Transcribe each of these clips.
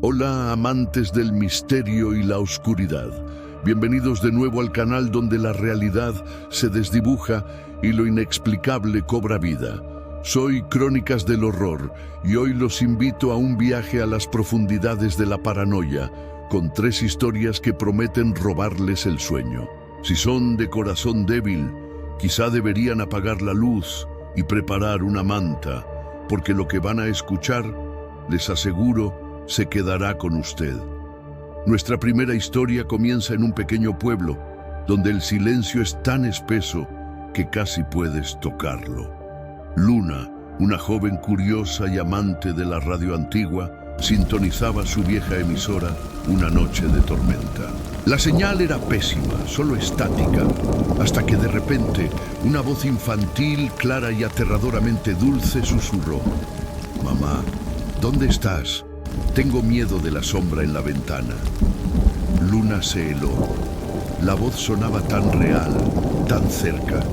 Hola amantes del misterio y la oscuridad. Bienvenidos de nuevo al canal donde la realidad se desdibuja y lo inexplicable cobra vida. Soy Crónicas del Horror y hoy los invito a un viaje a las profundidades de la paranoia con 3 historias que prometen robarles el sueño. Si son de corazón débil, quizá deberían apagar la luz y preparar una manta, porque lo que van a escuchar, les aseguro, se quedará con usted. Nuestra primera historia comienza en un pequeño pueblo, donde el silencio es tan espeso que casi puedes tocarlo. Luna, una joven curiosa y amante de la radio antigua, sintonizaba su vieja emisora una noche de tormenta. La señal era pésima, solo estática, hasta que de repente una voz infantil, clara y aterradoramente dulce susurró: «Mamá, ¿dónde estás? Tengo miedo de la sombra en la ventana». Luna se heló. La voz sonaba tan real, tan cerca.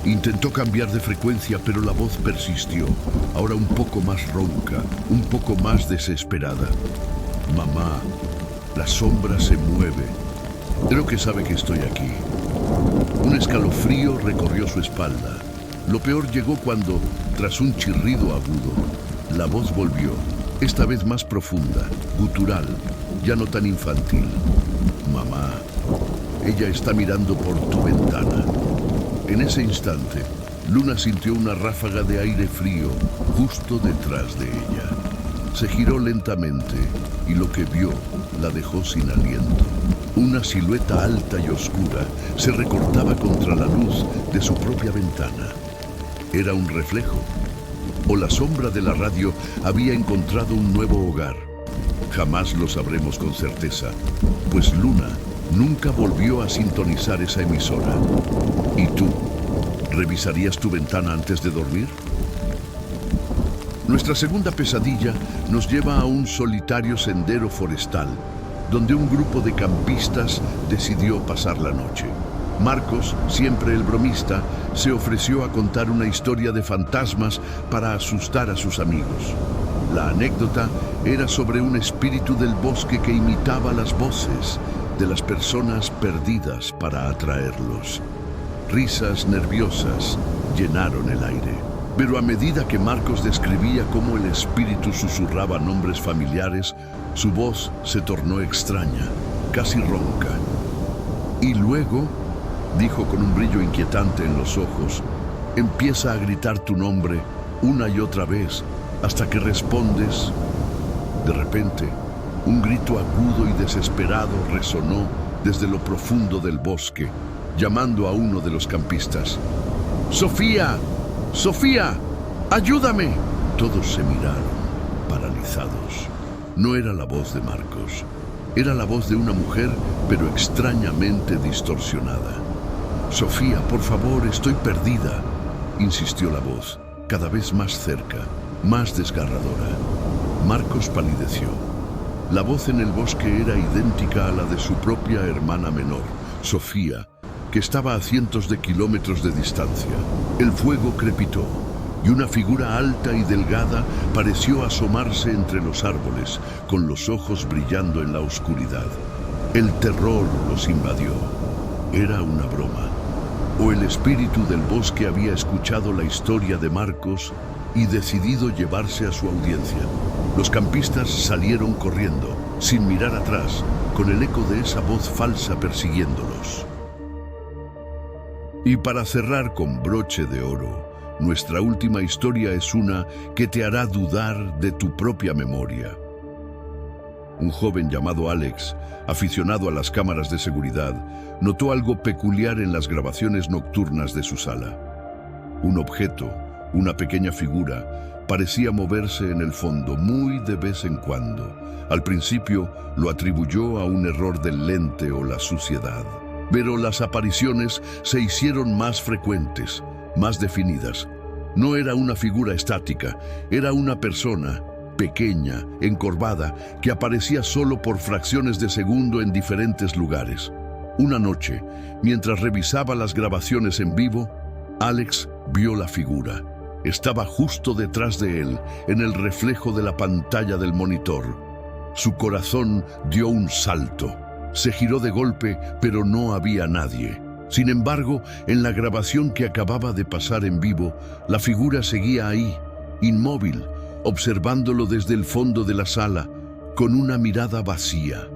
Intentó cambiar de frecuencia, pero la voz persistió, ahora un poco más ronca, un poco más desesperada. «Mamá, la sombra se mueve. Creo que sabe que estoy aquí». Un escalofrío recorrió su espalda. Lo peor llegó cuando, tras un chirrido agudo, la voz volvió. Esta vez más profunda, gutural, ya no tan infantil. «Mamá, ella está mirando por tu ventana». En ese instante, Luna sintió una ráfaga de aire frío justo detrás de ella. Se giró lentamente y lo que vio la dejó sin aliento. Una silueta alta y oscura se recortaba contra la luz de su propia ventana. Era un reflejo, o la sombra de la radio había encontrado un nuevo hogar. Jamás lo sabremos con certeza, pues Luna nunca volvió a sintonizar esa emisora. ¿Y tú? ¿Revisarías tu ventana antes de dormir? Nuestra segunda pesadilla nos lleva a un solitario sendero forestal, donde un grupo de campistas decidió pasar la noche. Marcos, siempre el bromista, se ofreció a contar una historia de fantasmas para asustar a sus amigos. La anécdota era sobre un espíritu del bosque que imitaba las voces de las personas perdidas para atraerlos. Risas nerviosas llenaron el aire, pero a medida que Marcos describía cómo el espíritu susurraba nombres familiares, su voz se tornó extraña, casi ronca. Y luego, dijo con un brillo inquietante en los ojos, empieza a gritar tu nombre una y otra vez hasta que respondes. De repente, un grito agudo y desesperado resonó desde lo profundo del bosque, llamando a uno de los campistas. «¡Sofía! ¡Sofía! ¡Ayúdame!». Todos se miraron, paralizados. No era la voz de Marcos. Era la voz de una mujer, pero extrañamente distorsionada. «Sofía, por favor, estoy perdida», insistió la voz, cada vez más cerca, más desgarradora. Marcos palideció. La voz en el bosque era idéntica a la de su propia hermana menor, Sofía, que estaba a cientos de kilómetros de distancia. El fuego crepitó, y una figura alta y delgada pareció asomarse entre los árboles, con los ojos brillando en la oscuridad. El terror los invadió. Era una broma. O el espíritu del bosque había escuchado la historia de Marcos y decidido llevarse a su audiencia. Los campistas salieron corriendo, sin mirar atrás, con el eco de esa voz falsa persiguiéndolos. Y para cerrar con broche de oro, nuestra última historia es una que te hará dudar de tu propia memoria. Un joven llamado Alex, aficionado a las cámaras de seguridad, notó algo peculiar en las grabaciones nocturnas de su sala. Un objeto, una pequeña figura, parecía moverse en el fondo muy de vez en cuando. Al principio lo atribuyó a un error del lente o la suciedad. Pero las apariciones se hicieron más frecuentes, más definidas. No era una figura estática, era una persona, pequeña, encorvada, que aparecía solo por fracciones de segundo en diferentes lugares. Una noche, mientras revisaba las grabaciones en vivo, Alex vio la figura. Estaba justo detrás de él, en el reflejo de la pantalla del monitor. Su corazón dio un salto. Se giró de golpe, pero no había nadie. Sin embargo, en la grabación que acababa de pasar en vivo, la figura seguía ahí, inmóvil, observándolo desde el fondo de la sala, con una mirada vacía.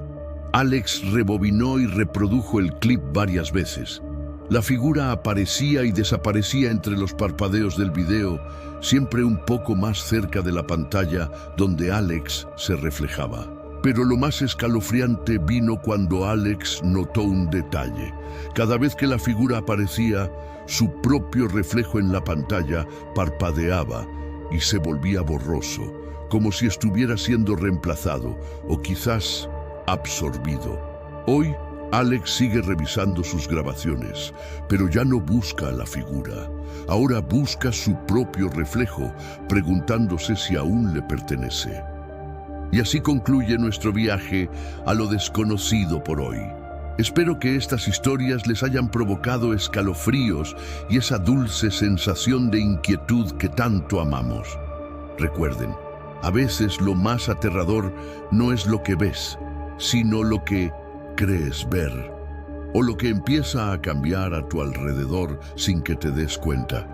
Alex rebobinó y reprodujo el clip varias veces. La figura aparecía y desaparecía entre los parpadeos del video, siempre un poco más cerca de la pantalla donde Alex se reflejaba. Pero lo más escalofriante vino cuando Alex notó un detalle. Cada vez que la figura aparecía, su propio reflejo en la pantalla parpadeaba y se volvía borroso, como si estuviera siendo reemplazado o quizás absorbido. Hoy, Alex sigue revisando sus grabaciones, pero ya no busca a la figura. Ahora busca su propio reflejo, preguntándose si aún le pertenece. Y así concluye nuestro viaje a lo desconocido por hoy. Espero que estas historias les hayan provocado escalofríos y esa dulce sensación de inquietud que tanto amamos. Recuerden, a veces lo más aterrador no es lo que ves, sino lo que crees ver, o lo que empieza a cambiar a tu alrededor sin que te des cuenta.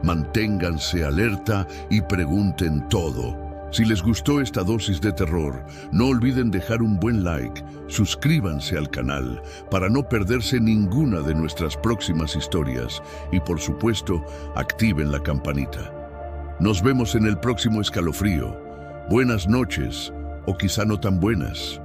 Manténganse alerta y pregunten todo. Si les gustó esta dosis de terror, no olviden dejar un buen like, suscríbanse al canal para no perderse ninguna de nuestras próximas historias y, por supuesto, activen la campanita. Nos vemos en el próximo escalofrío. Buenas noches, o quizá no tan buenas.